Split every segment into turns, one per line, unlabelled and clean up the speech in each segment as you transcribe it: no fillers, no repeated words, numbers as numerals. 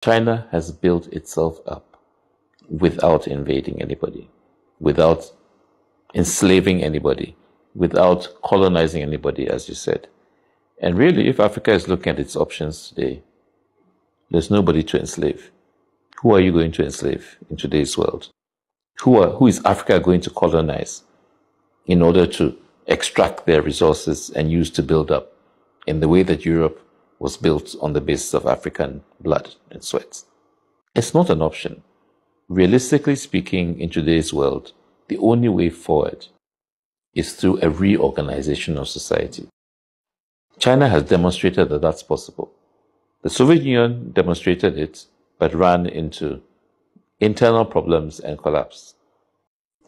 China has built itself up without invading anybody, without enslaving anybody, without colonizing anybody, as you said. And really, if Africa is looking at its options today, there's nobody to enslave. Who are you going to enslave in today's world? Who is Africa going to colonize in order to extract their resources and use to build up in the way that Europe was built on the basis of African blood and sweat? It's not an option. Realistically speaking, in today's world, the only way forward is through a reorganization of society. China has demonstrated that that's possible. The Soviet Union demonstrated it, but ran into internal problems and collapsed.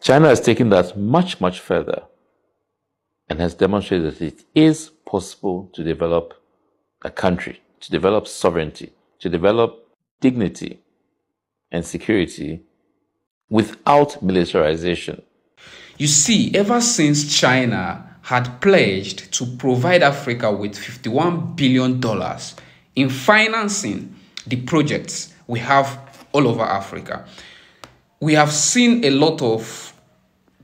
China has taken that much, much further and has demonstrated that it is possible to develop a country, to develop sovereignty, to develop dignity and security without militarization.
You see, ever since China had pledged to provide Africa with $51 billion in financing the projects we have all over Africa, we have seen a lot of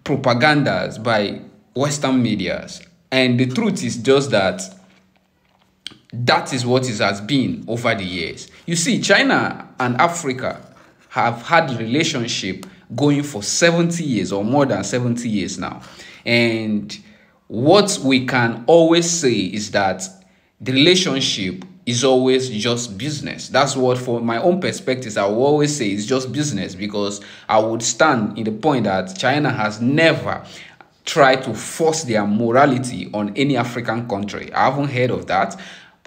propagandas by Western medias, and the truth is just that that is what it has been over the years. You see, China and Africa have had a relationship going for 70 years or more than 70 years now. And what we can always say is that the relationship is always just business. That's what, for my own perspective, I will always say it's just business, because I would stand in the point that China has never tried to force their morality on any African country. I haven't heard of that.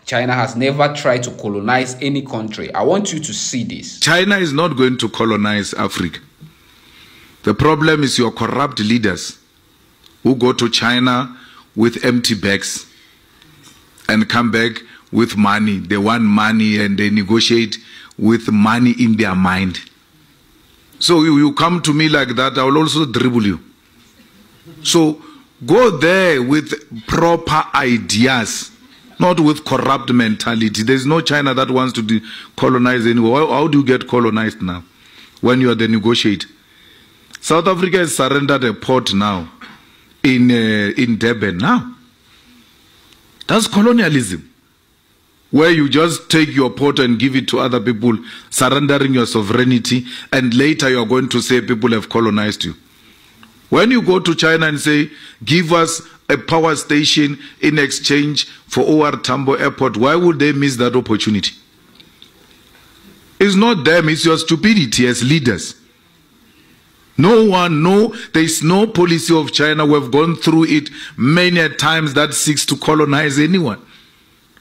China has never tried to colonize any country. I want you to see this.
China is not going to colonize Africa. The problem is your corrupt leaders who go to China with empty bags and come back with money. They want money and they negotiate with money in their mind. So you come to me like that, I will also dribble you. So go there with proper ideas, not with corrupt mentality. There's no China that wants to colonize anyone. How do you get colonized now when you are the negotiator? South Africa has surrendered a port now in Durban now. That's colonialism, where you just take your port and give it to other people, surrendering your sovereignty, and later you are going to say people have colonized you. When you go to China and say, give us a power station in exchange for OR Tambo Airport, why would they miss that opportunity? It's not them, it's your stupidity as leaders. There is no policy of China. We've gone through it many times that seeks to colonize anyone.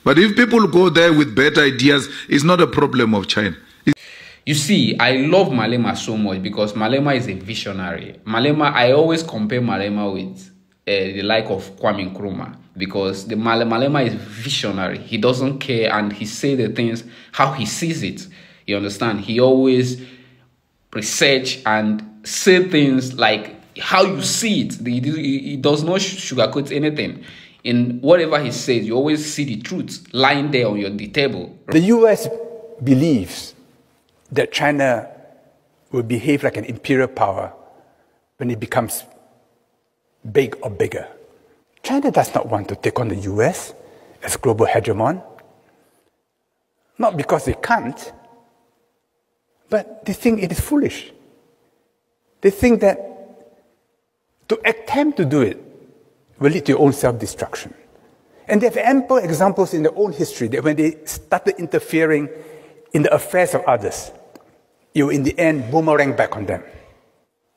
But if people go there with better ideas, it's not a problem of China.
You see, I love Malema so much because Malema is a visionary. Malema, I always compare Malema with the like of Kwame Nkrumah, because the Malema is visionary. He doesn't care, and he says the things how he sees it. You understand? He always research and say things like how you see it. He does not sugarcoat anything. In whatever he says, you always see the truth lying there on the table.
The US believes that China will behave like an imperial power when it becomes big or bigger. China does not want to take on the US as global hegemon, not because they can't, but they think it is foolish. They think that to attempt to do it will lead to your own self-destruction. And they have ample examples in their own history that when they started interfering in the affairs of others, it will in the end boomerang back on them.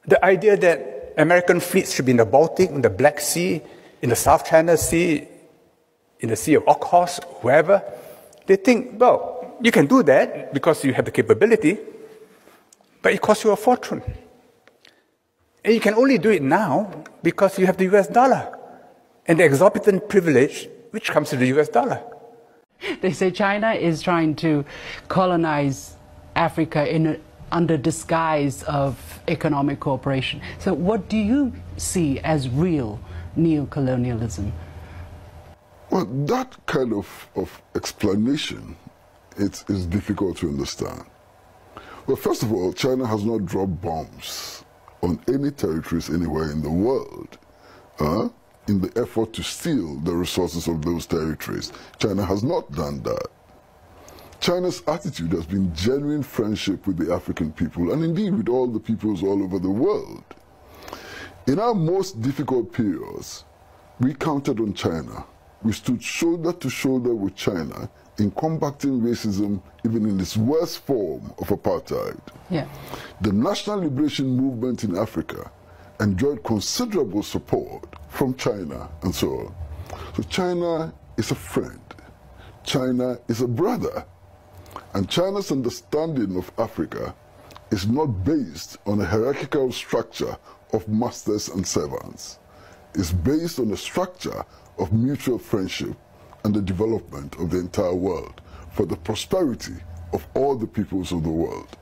The idea that American fleets should be in the Baltic, in the Black Sea, in the South China Sea, in the Sea of Okhotsk, wherever, they think, well, you can do that because you have the capability, but it costs you a fortune. And you can only do it now because you have the US dollar and the exorbitant privilege which comes to the US dollar.
They say China is trying to colonize Africa under disguise of economic cooperation. So what do you see as real neocolonialism?
Well, that kind of explanation is difficult to understand. Well, first of all, China has not dropped bombs on any territories anywhere in the world in the effort to steal the resources of those territories. China has not done that. China's attitude has been genuine friendship with the African people and indeed with all the peoples all over the world. In our most difficult periods, we counted on China. We stood shoulder to shoulder with China in combating racism even in its worst form of apartheid.
Yeah.
The National Liberation Movement in Africa enjoyed considerable support from China and so on. So China is a friend. China is a brother. And China's understanding of Africa is not based on a hierarchical structure of masters and servants. It's based on a structure of mutual friendship and the development of the entire world for the prosperity of all the peoples of the world.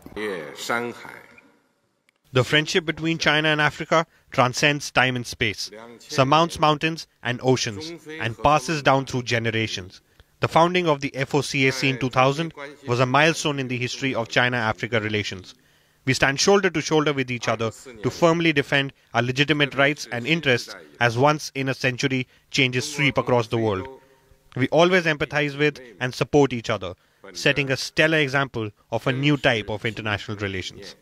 The friendship between China and Africa transcends time and space, surmounts mountains and oceans, and passes down through generations. The founding of the FOCAC in 2000 was a milestone in the history of China-Africa relations. We stand shoulder to shoulder with each other to firmly defend our legitimate rights and interests as once-in-a-century changes sweep across the world. We always empathize with and support each other, setting a stellar example of a new type of international relations.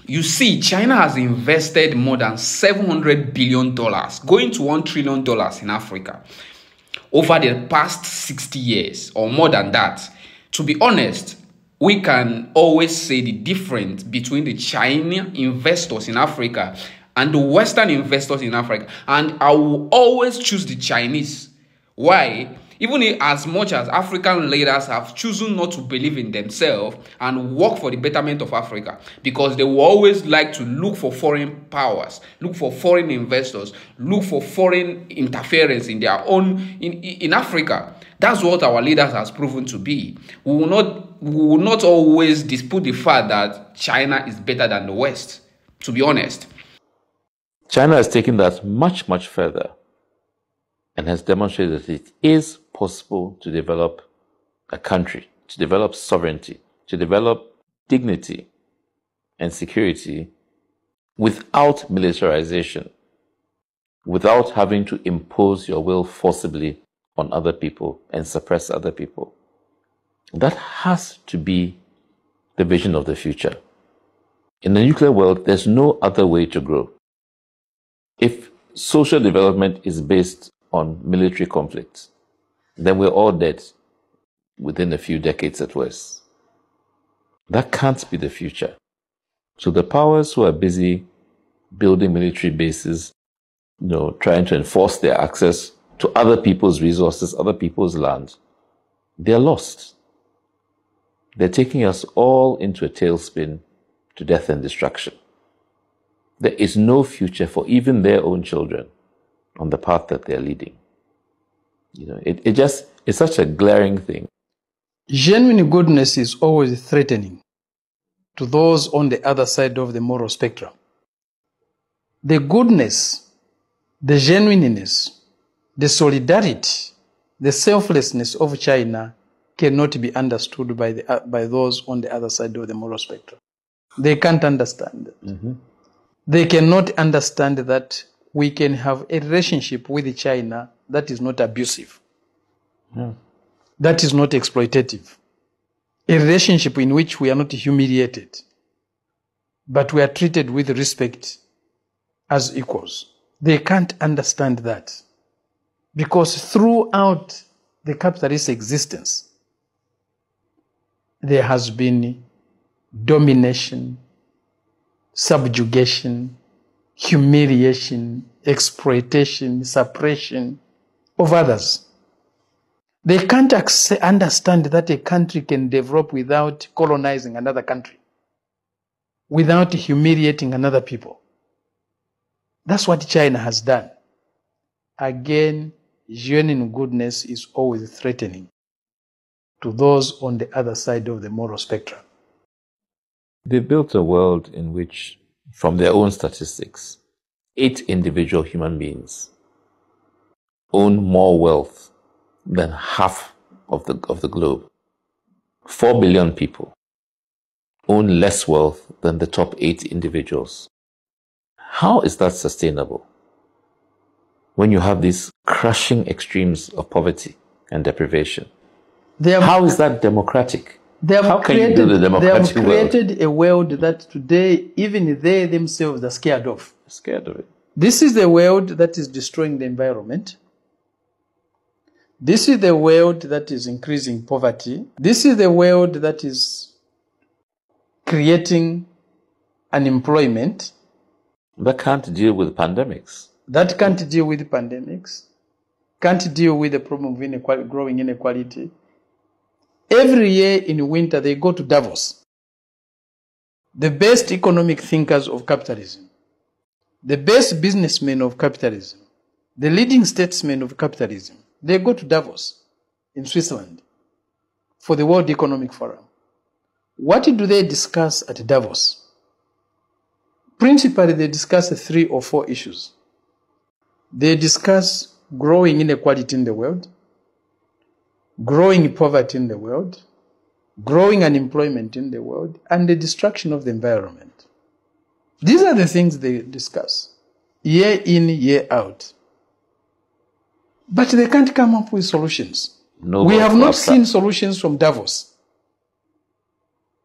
You see, China has invested more than $700 billion, going to $1 trillion in Africa, over the past 60 years, or more than that. To be honest, we can always say the difference between the Chinese investors in Africa and the Western investors in Africa. And I will always choose the Chinese. Why? Even as much as African leaders have chosen not to believe in themselves and work for the betterment of Africa, because they will always like to look for foreign powers, look for foreign investors, look for foreign interference in their own, in Africa. That's what our leaders has proven to be. We will not always dispute the fact that China is better than the West, to be honest.
China has taken that much, much further and has demonstrated that it is possible to develop a country, to develop sovereignty, to develop dignity and security without militarization, without having to impose your will forcibly on other people and suppress other people. That has to be the vision of the future. In the nuclear world, there's no other way to grow. If social development is based on military conflicts, then we're all dead within a few decades at worst. That can't be the future. So the powers who are busy building military bases, trying to enforce their access to other people's resources, other people's land, they're lost. They're taking us all into a tailspin to death and destruction. There is no future for even their own children on the path that they're leading. It's such a glaring thing.
Genuine goodness is always threatening to those on the other side of the moral spectrum. The goodness, the genuineness, the solidarity, the selflessness of China cannot be understood by those on the other side of the moral spectrum. They can't understand it. Mm-hmm. They cannot understand that we can have a relationship with China that is not abusive, that is not exploitative, a relationship in which we are not humiliated, but we are treated with respect as equals. They can't understand that because throughout the capitalist existence, there has been domination, subjugation, humiliation, exploitation, suppression of others. They can't understand that a country can develop without colonizing another country, without humiliating another people. That's what China has done. Again, genuine goodness is always threatening to those on the other side of the moral spectrum.
They built a world in which, from their own statistics, 8 individual human beings own more wealth than half of the globe. 4 billion people own less wealth than the top 8 individuals. How is that sustainable when you have these crushing extremes of poverty and deprivation? How is that democratic? How can you build a democratic world?
They have created a world that today even they themselves are scared of.
Scared of it.
This is the world that is destroying the environment. This is the world that is increasing poverty. This is the world that is creating unemployment.
That can't deal with pandemics.
That can't deal with pandemics. Can't deal with the problem of growing inequality. Every year in winter, they go to Davos. The best economic thinkers of capitalism, the best businessmen of capitalism, the leading statesmen of capitalism, they go to Davos in Switzerland for the World Economic Forum. What do they discuss at Davos? Principally, they discuss 3 or 4 issues. They discuss growing inequality in the world, growing poverty in the world, growing unemployment in the world, and the destruction of the environment. These are the things they discuss, year in, year out. But they can't come up with solutions. We have not seen solutions from Davos.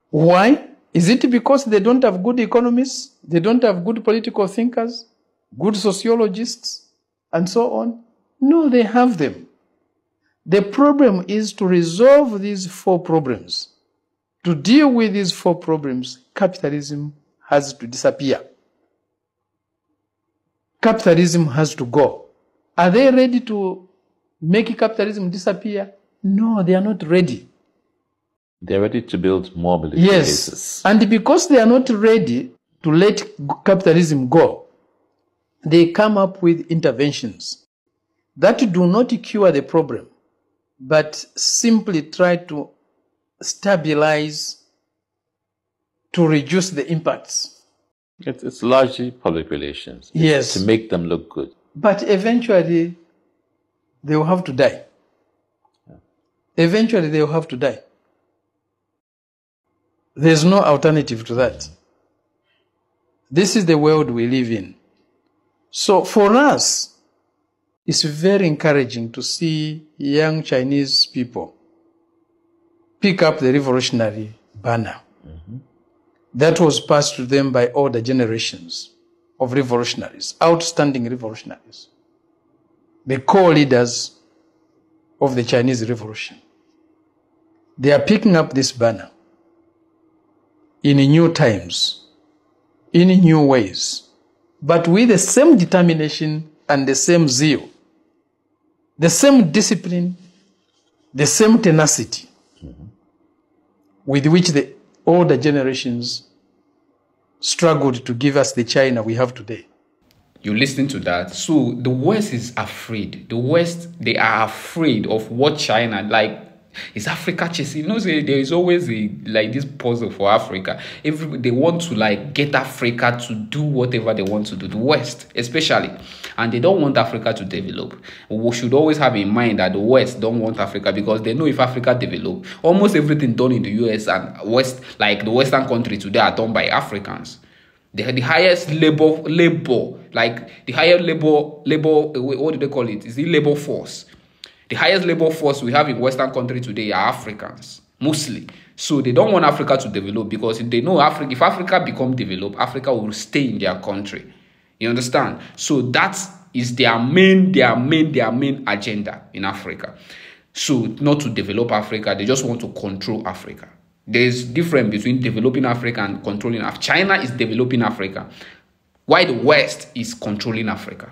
Why? Is it because they don't have good economists? They don't have good political thinkers, good sociologists, and so on? No, they have them. The problem is to resolve these 4 problems. To deal with these 4 problems, capitalism has to disappear. Capitalism has to go. Are they ready to make capitalism disappear? No, they are not ready.
They're ready to build more military bases.
And because they are not ready to let capitalism go, they come up with interventions that do not cure the problem, but simply try to stabilize, to reduce the impacts.
It's largely public relations.
Yes.
To make them look good.
But eventually, they will have to die. Eventually, they will have to die. There's no alternative to that. This is the world we live in. So for us, it's very encouraging to see young Chinese people pick up the revolutionary banner that was passed to them by older generations of revolutionaries, outstanding revolutionaries, the core leaders of the Chinese Revolution. They are picking up this banner in new times, in new ways, but with the same determination and the same zeal, the same discipline, the same tenacity with which the older generations struggled to give us the China we have today.
You listen to that. So the West is afraid. The West, they are afraid of what China, like, is Africa chasing? You know, there is always this puzzle for Africa. They want to get Africa to do whatever they want to do, the West especially, and they don't want Africa to develop. We should always have in mind that the West don't want Africa because they know if Africa develop, almost everything done in the US and West, like the Western countries today, are done by Africans. The highest labor, like the higher labor, what do they call it? Is the labor force. The highest labor force we have in Western countries today are Africans, mostly. So they don't want Africa to develop because they know if Africa become developed, Africa will stay in their country. You understand? So that is their main agenda in Africa. So not to develop Africa, they just want to control Africa. There's difference between developing Africa and controlling Africa. China is developing Africa, while the West is controlling Africa.